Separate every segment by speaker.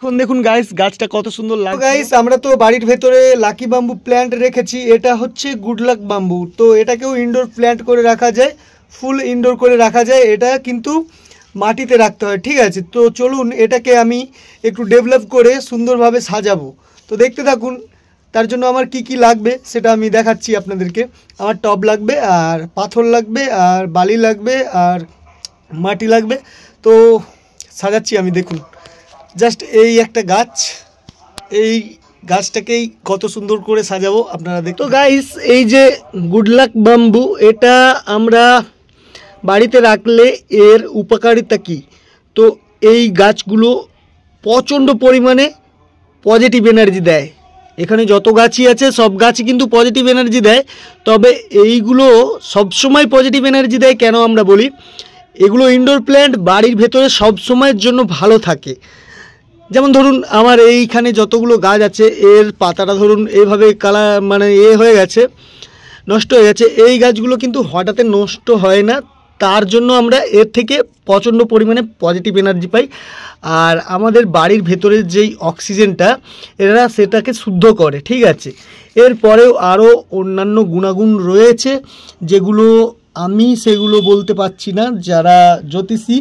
Speaker 1: এখন দেখুন গাইস গাছটা কত সুন্দর লাগছে। গাইস আমরা তো বাড়ির ভেতরে লাকি বাম্বু প্ল্যান্ট রেখেছি, এটা হচ্ছে গুড লাক বাম্বু। তো এটাকেও ইনডোর প্ল্যান্ট করে রাখা যায়, ফুল ইনডোর করে রাখা যায়। এটা কিন্তু মাটিতে রাখতে হয়, ঠিক আছে। তো চলুন এটাকে আমি একটু ডেভেলপ করে সুন্দরভাবে সাজাবো। তো দেখতে থাকুন। তার জন্য আমার কি কি লাগবে সেটা আমি দেখাচ্ছি আপনাদেরকে। আমার টব লাগবে, আর পাথর লাগবে, আর বালি লাগবে, আর মাটি লাগবে। তো সাজাচ্ছি আমি, দেখুন। জাস্ট এই একটা গাছ, এই গাছটাকেই কত সুন্দর করে সাজাবো আপনারা দেখুন। তো গাইস এই যে গুড লাক বাম্বু, এটা আমরা বাড়িতে রাখলে এর উপকারিতা কী? তো এই গাছগুলো প্রচণ্ড পরিমাণে পজিটিভ এনার্জি দেয়। এখানে যত গাছই আছে সব গাছই কিন্তু পজিটিভ এনার্জি দেয়, তবে এইগুলো সবসময় পজিটিভ এনার্জি দেয় কেন আমরা বলি, এগুলো ইনডোর প্ল্যান্ট বাড়ির ভেতরে সব সময়ের জন্য ভালো থাকে। যেমন ধরুন আমার এইখানে যতগুলো গাছ আছে এর পাতাটা ধরুন এইভাবে কালার মানে হয়ে গেছে, নষ্ট হয়ে গেছে। এই গাছগুলো কিন্তু হঠাৎ নষ্ট হয় না, তার জন্য আমরা এর থেকে প্রচণ্ড পরিমাণে পজিটিভ এনার্জি পাই। আর আমাদের বাড়ির ভেতরের যেই অক্সিজেনটা এরা সেটাকে শুদ্ধ করে, ঠিক আছে। এরপরেও আরও অন্যান্য গুণাগুণ রয়েছে যেগুলো আমি সেগুলো বলতে পারছি না, যারা জ্যোতিষী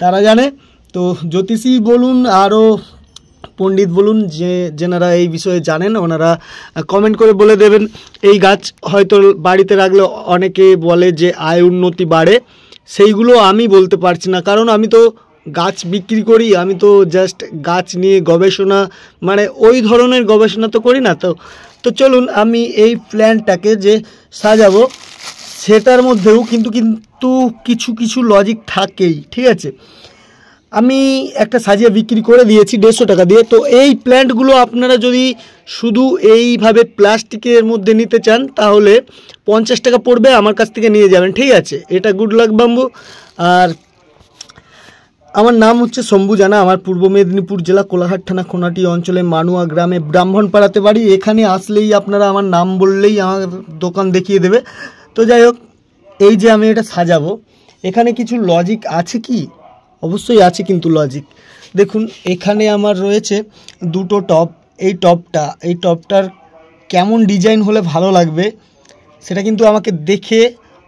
Speaker 1: তারা জানে। তো জ্যোতিষী বলুন আরও পণ্ডিত বলুন, যেনারা এই বিষয়ে জানেন ওনারা কমেন্ট করে বলে দেবেন। এই গাছ হয়তো বাড়িতে রাখলে অনেকে বলে যে আয় উন্নতি বাড়ে, সেইগুলো আমি বলতে পারছি না, কারণ আমি তো গাছ বিক্রি করি, আমি তো জাস্ট গাছ নিয়ে গবেষণা মানে ওই ধরনের গবেষণা তো করি না। তো চলুন আমি এই প্ল্যান্টটাকে যে সাজাবো সেটার মধ্যেও কিন্তু কিছু কিছু লজিক থাকেই, ঠিক আছে। আমি একটা সাজিয়ে বিক্রি করে দিয়েছি 150 টাকা দিয়ে। তো এই প্ল্যান্টগুলো আপনারা যদি শুধু এইভাবে প্লাস্টিকের মধ্যে নিতে চান তাহলে 50 টাকা পড়বে, আমার কাছ থেকে নিয়ে যাবেন, ঠিক আছে। এটা গুড লাক বাম্বু। আর আমার নাম হচ্ছে শম্ভু জানা, আমার পূর্ব মেদিনীপুর জেলা কোলাঘাট থানা খোনাটি অঞ্চলে মানুয়া গ্রামে ব্রাহ্মণপাড়াতে বাড়ি। এখানে আসলেই আপনারা আমার নাম বললেই আমার দোকান দেখিয়ে দেবে। তো যাই হোক, এই যে আমি এটা সাজাবো এখানে কিছু লজিক আছে কি? অবশ্যই আছে কিন্তু লজিক। দেখুন এখানে আমার রয়েছে দুটো টব। এই টবটার কেমন ডিজাইন হলে ভালো লাগবে সেটা কিন্তু আমাকে দেখে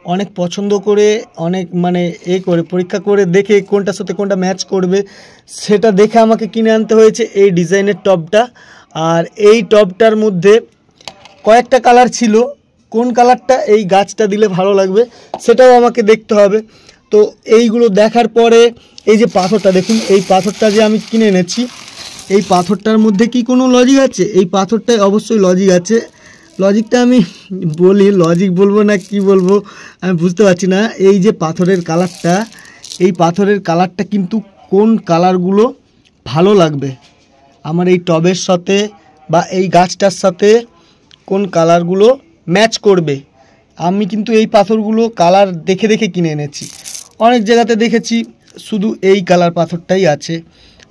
Speaker 1: অনেক পছন্দ করে অনেক মানে করে পরীক্ষা করে দেখে কোনটার সাথে কোনটা ম্যাচ করবে সেটা দেখে আমাকে কিনে আনতে হয়েছে এই ডিজাইনের টবটা। আর এই টবটার মধ্যে কয়েকটা কালার ছিল, কোন কালারটা এই গাছটা দিলে ভালো লাগবে সেটাও আমাকে দেখতে হবে। তো এইগুলো দেখার পরে এই যে পাথরটা দেখুন, এই পাথরটা যে আমি কিনে এনেছি এই পাথরটার মধ্যে কি কোনো লজিক আছে? এই পাথরটায় অবশ্যই লজিক আছে। লজিকটা আমি বলি, লজিক বলবো না কি বলবো আমি বুঝতে পারছি না। এই যে পাথরের কালারটা, এই পাথরের কালারটা কিন্তু কোন কালারগুলো ভালো লাগবে আমার এই টবের সাথে বা এই গাছটার সাথে কোন কালারগুলো ম্যাচ করবে, আমি কিন্তু এই পাথরগুলো কালার দেখে দেখে কিনে এনেছি। অনেক জায়গাতে দেখেছি শুধু এই কালার পাথরটাই আছে,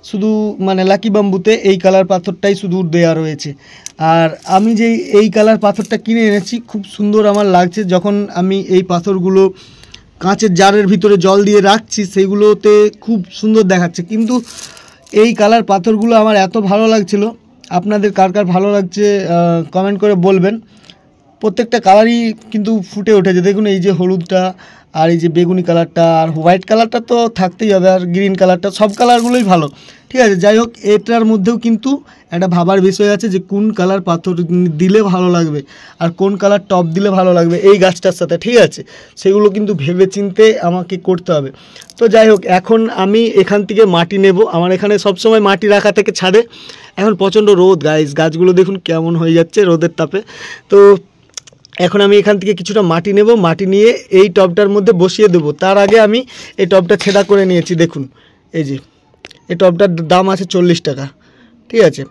Speaker 1: শুধু মানে লাকি বাম্বুতে এই কালার পাথরটাই শুধু দেওয়া রয়েছে। আর আমি যে এই কালার পাথরটা কিনে এনেছি খুব সুন্দর আমার লাগছে। যখন আমি এই পাথরগুলো কাঁচের জারের ভিতরে জল দিয়ে রাখছি সেইগুলোতে খুব সুন্দর দেখাচ্ছে, কিন্তু এই কালার পাথরগুলো আমার এত ভালো লাগছিল। আপনাদের কার কার ভালো লাগছে কমেন্ট করে বলবেন। প্রত্যেকটা কালারই কিন্তু ফুটে উঠেছে, দেখুন এই যে হলুদটা আর এই যে বেগুনি কালারটা আর হোয়াইট কালারটা তো থাকতেই হবে, আর গ্রিন কালারটা, সব কালারগুলোই ভালো, ঠিক আছে। যাই হোক, এটার মধ্যেও কিন্তু একটা ভাবার বিষয় আছে যে কোন কালার পাথর দিলে ভালো লাগবে আর কোন কালার টপ দিলে ভালো লাগবে এই গাছটার সাথে, ঠিক আছে। সেগুলো কিন্তু ভেবে চিন্তে আমাকে করতে হবে। তো যাই হোক, এখন আমি এখান থেকে মাটি নেব। আমার এখানে সবসময় মাটি রাখা থেকে ছাদে, এখন প্রচণ্ড রোদ গাছগুলো দেখুন কেমন হয়ে যাচ্ছে রোদের তাপে। তো এখন আমি এখান থেকে কিছুটা মাটি নেব, মাটি নিয়ে এই টবটার মধ্যে বসিয়ে দেবো। তার আগে আমি এই টবটা ছেঁড়া করে নিয়েছি, দেখুন এই যে এই টবটার দাম আছে 40 টাকা, ঠিক আছে।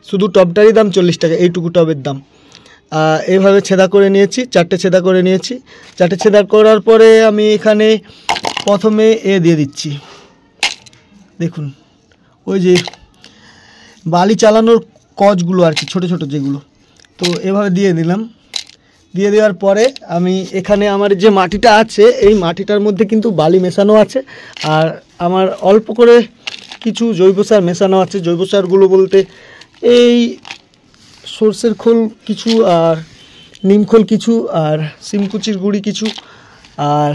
Speaker 1: শুধু টবটারই দাম 40 টাকা, এইটুকু টবের দাম। এইভাবে ছেঁদা করে নিয়েছি, 4টে ছেঁদা করে নিয়েছি। 4টে ছেঁদা করার পরে আমি এখানে প্রথমে দিয়ে দিচ্ছি, দেখুন ওই যে বালি চালানোর কচগুলো আর কি, ছোটো ছোটো যেগুলো, তো এভাবে দিয়ে দিলাম। দিয়ে দেওয়ার পরে আমি এখানে আমার যে মাটিটা আছে এই মাটিটার মধ্যে কিন্তু বালি মেশানো আছে, আর আমার অল্প করে কিছু জৈব সার মেশানো আছে। জৈব সারগুলো বলতে এই সর্ষের খোল কিছু, আর নিম খোল কিছু, আর শিমকুচির গুঁড়ি কিছু, আর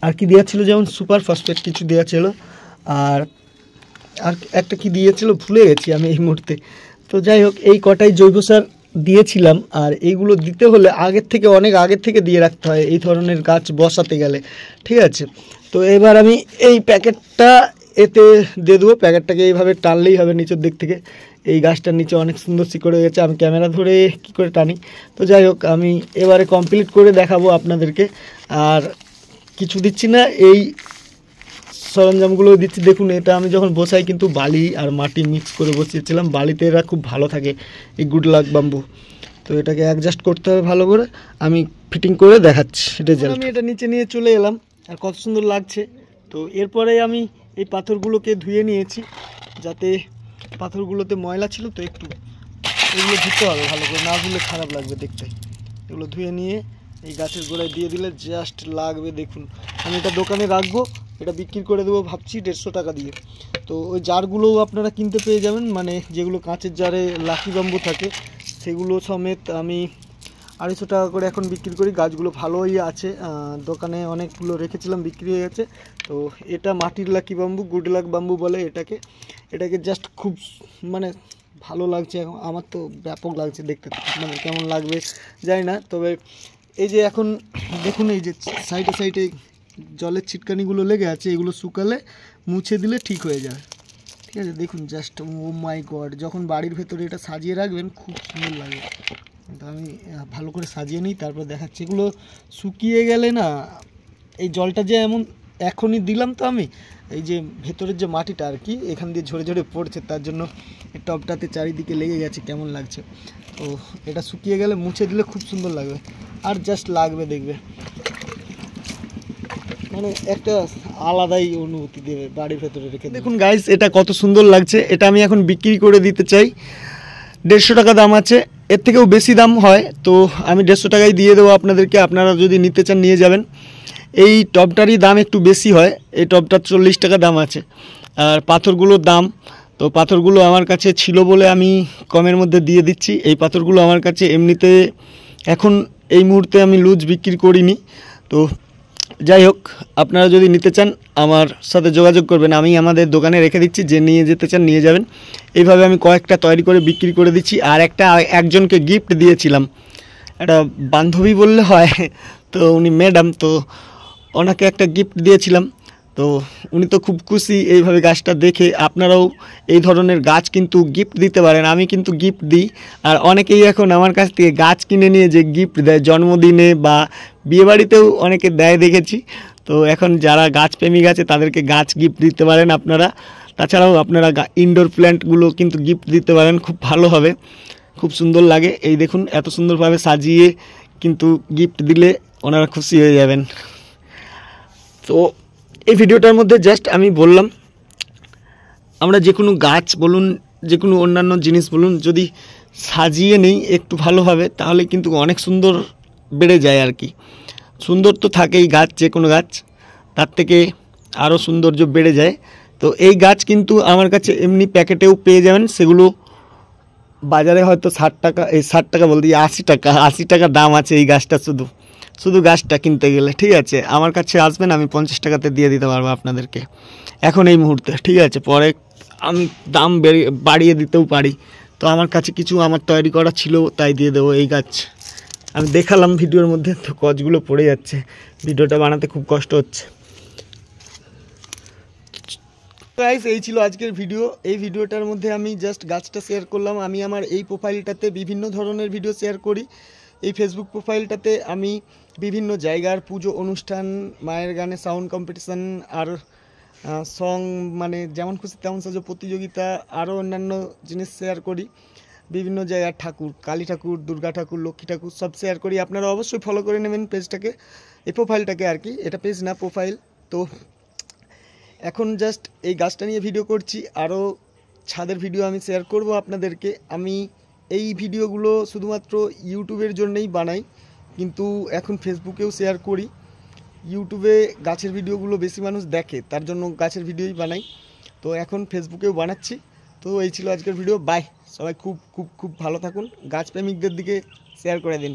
Speaker 1: আর কি দেওয়া ছিল, যেমন সুপার ফসফেট কিছু দেওয়া ছিল, আর আর একটা কি দিয়েছিল ভুলে গেছি আমি এই মুহূর্তে। তো যাই হোক, এই কটাই জৈব সার দিয়েছিলাম। আর এইগুলো দিতে হলে অনেক আগের থেকে দিয়ে রাখতে হয় এই ধরনের গাছ বসাতে গেলে, ঠিক আছে। তো এবার আমি এই প্যাকেটটা এতে দিয়ে দেবো। প্যাকেটটাকে এইভাবে টানলেই হবে নিচের দিক থেকে। এই গাছটার নিচে অনেক সুন্দর শিকড় হয়ে গেছে, আমি ক্যামেরা ধরে কী করে টানি। তো যাই হোক, আমি এবারে কমপ্লিট করে দেখাবো আপনাদেরকে। আর কিছু দিচ্ছি না, এই সরঞ্জামগুলো দিচ্ছি। দেখুন, এটা আমি যখন বসাই কিন্তু বালি আর মাটি মিক্স করে বসিয়েছিলাম। বালিতে এরা খুব ভালো থাকে, এই গুড লাক বাম্বু। তো এটাকে অ্যাডজাস্ট করতে হবে ভালো করে। আমি ফিটিং করে দেখাচ্ছি রেজাল্ট। আমি এটা নিচে নিয়ে চলে এলাম, আর কত সুন্দর লাগছে। তো এরপরে আমি এই পাথরগুলোকে ধুয়ে নিয়েছি, যাতে পাথরগুলোতে ময়লা ছিল, তো একটু এগুলো ধুতে হবে ভালো করে, না ধুলে খারাপ লাগবে দেখতে। এগুলো ধুয়ে নিয়ে এই গাছের গোড়ায় দিয়ে দিলে জাস্ট লাগবে। দেখুন, আমি এটা দোকানে রাখবো, এটা বিক্রি করে দেবো ভাবছি 150 টাকা দিয়ে। তো ওই জারগুলোও আপনারা কিনতে পেয়ে যাবেন, মানে যেগুলো কাঁচের জারে লাকি বাম্বু থাকে সেগুলো সমেত আমি 250 টাকা করে এখন বিক্রি করি। গাছগুলো ভালোই আছে, দোকানে অনেকগুলো রেখেছিলাম, বিক্রি হয়ে গেছে। তো এটা মাটির lucky bamboo, good luck bamboo বলে এটাকে জাস্ট খুব মানে ভালো লাগছে এখন, আমার তো ব্যাপক লাগছে দেখতে। মানে কেমন লাগবে জানি না, তবে এই যে এখন দেখুন, এই যে সাইডে সাইডে জলের ছিটকানিগুলো লেগে আছে, এগুলো শুকালে মুছে দিলে ঠিক হয়ে যাবে, ঠিক আছে। দেখুন জাস্ট, ও মাই গড, যখন বাড়ির ভেতরে এটা সাজিয়ে রাখবেন খুব সুন্দর লাগে। তো আমি ভালো করে সাজিয়ে নিই, তারপর দেখাচ্ছি। এগুলো শুকিয়ে গেলে না, এই জলটা যে এমন এখনই দিলাম, তো আমি এই যে ভেতরের যে মাটিটা আর কি এখান দিয়ে ঝরে ঝরে পড়ছে, তার জন্য এই টবটাতে চারিদিকে লেগে গেছে, কেমন লাগছে। তো এটা শুকিয়ে গেলে মুছে দিলে খুব সুন্দর লাগবে, আর জাস্ট লাগবে দেখবে, মানে একটা আলাদাই অনুভূতি দেবে বাড়ির ভেতরে রেখে। দেখুন গাইস, এটা কত সুন্দর লাগছে। এটা আমি এখন বিক্রি করে দিতে চাই, 150 টাকা দাম আছে, এর থেকেও বেশি দাম হয়। তো আমি 150 টাকায় দিয়ে দেবো আপনাদেরকে, আপনারা যদি নিতে চান নিয়ে যাবেন। এই টবটারই দাম একটু বেশি হয়, এই টবটার 40 টাকা দাম আছে। আর পাথরগুলোর দাম, তো পাথরগুলো আমার কাছে ছিল বলে আমি কমের মধ্যে দিয়ে দিচ্ছি। এই পাথরগুলো আমার কাছে এমনিতে এখন এই মুহূর্তে আমি লুজ বিক্রি করিনি। তো যাই হোক, আপনারা যদি নিতে চান আমার সাথে যোগাযোগ করবেন, আমি আমাদের দোকানে রেখে দিচ্ছি, যে নিয়ে যেতে চান নিয়ে যাবেন। এইভাবে আমি কয়েকটা তৈরি করে বিক্রি করে দিচ্ছি। আর একজনকে গিফট দিয়েছিলাম, একটা বান্ধবী বললে হয়, তো উনি ম্যাডাম, তো ওনাকে একটা গিফট দিয়েছিলাম। তো উনি তো খুব খুশি এইভাবে গাছটা দেখে। আপনারাও এই ধরনের গাছ কিন্তু গিফট দিতে পারেন, আমি কিন্তু গিফট দিই। আর অনেকেই এখন আমার কাছ থেকে গাছ কিনে নিয়ে যে গিফট দেয় জন্মদিনে বা বিয়েবাড়িতেও অনেকে দেয় দেখেছি। তো এখন যারা গাছপ্রেমিক আছে তাদেরকে গাছ গিফট দিতে পারেন আপনারা। তাছাড়াও আপনারা ইনডোর প্ল্যান্টগুলো কিন্তু গিফট দিতে পারেন, খুব ভালো হবে, খুব সুন্দর লাগে। এই দেখুন, এত সুন্দরভাবে সাজিয়ে কিন্তু গিফট দিলে ওনারা খুশি হয়ে যাবেন। তো এই ভিডিওটার মধ্যে জাস্ট আমি বললাম, আমরা যে কোনো গাছ বলুন, যে কোনো অন্যান্য জিনিস বলুন, যদি সাজিয়ে নেই একটু ভালোভাবে, তাহলে কিন্তু অনেক সুন্দর বেড়ে যায় আর কি। সুন্দর তো থাকেই গাছ, যে কোনো গাছ, তার থেকে আরও সৌন্দর্য বেড়ে যায়। তো এই গাছ কিন্তু আমার কাছে এমনি প্যাকেটেও পেয়ে যাবেন, সেগুলো বাজারে হয়তো 60 টাকা, এই 60 টাকা বলতে 80 টাকা দাম আছে এই গাছটা, শুধু গাছটা কিনতে গেলে, ঠিক আছে। আমার কাছে আসবেন, আমি 50 টাকাতে দিয়ে দিতে পারবো আপনাদেরকে এখন এই মুহূর্তে, ঠিক আছে। পরে আমি দাম বাড়িয়ে দিতেও পারি। তো আমার কাছে কিছু আমার তৈরি করা ছিল, তাই দিয়ে দেবো। এই গাছ আমি দেখালাম ভিডিওর মধ্যে, তো গাছগুলো পড়ে যাচ্ছে, ভিডিওটা বানাতে খুব কষ্ট হচ্ছে। গাইস, এই ছিল আজকের ভিডিও। এই ভিডিওটার মধ্যে আমি জাস্ট গাছটা শেয়ার করলাম। আমি আমার এই প্রোফাইলটাতে বিভিন্ন ধরনের ভিডিও শেয়ার করি। এই ফেসবুক প্রোফাইলটাতে আমি বিভিন্ন জায়গার পুজো অনুষ্ঠান, মায়ের গানে সাউন্ড কম্পিটিশান, আর সং মানে যেমন খুশি তেমন সাজো প্রতিযোগিতা, আরও অন্যান্য জিনিস শেয়ার করি। বিভিন্ন জায়গার ঠাকুর, কালী ঠাকুর, দুর্গা ঠাকুর, লক্ষ্মী ঠাকুর সব শেয়ার করি। আপনারা অবশ্যই ফলো করে নেবেন পেজটাকে, এই প্রোফাইলটাকে আর কি। এটা পেজ না, প্রোফাইল। তো এখন জাস্ট এই গাছটা নিয়ে ভিডিও করছি, আরও ছাদের ভিডিও আমি শেয়ার করব আপনাদেরকে। আমি এই ভিডিওগুলো শুধুমাত্র ইউটিউবের জন্যই বানাই, কিন্তু এখন ফেসবুকেও শেয়ার করি। ইউটিউবে গাছের ভিডিওগুলো বেশি মানুষ দেখে, তার জন্য গাছের ভিডিওই বানাই। তো এখন ফেসবুকেও বানাচ্ছি। তো এই ছিল আজকের ভিডিও, বাই। সবাই খুব খুব খুব ভালো থাকুন, গাছপ্রেমিকদের দিকে শেয়ার করে দিন।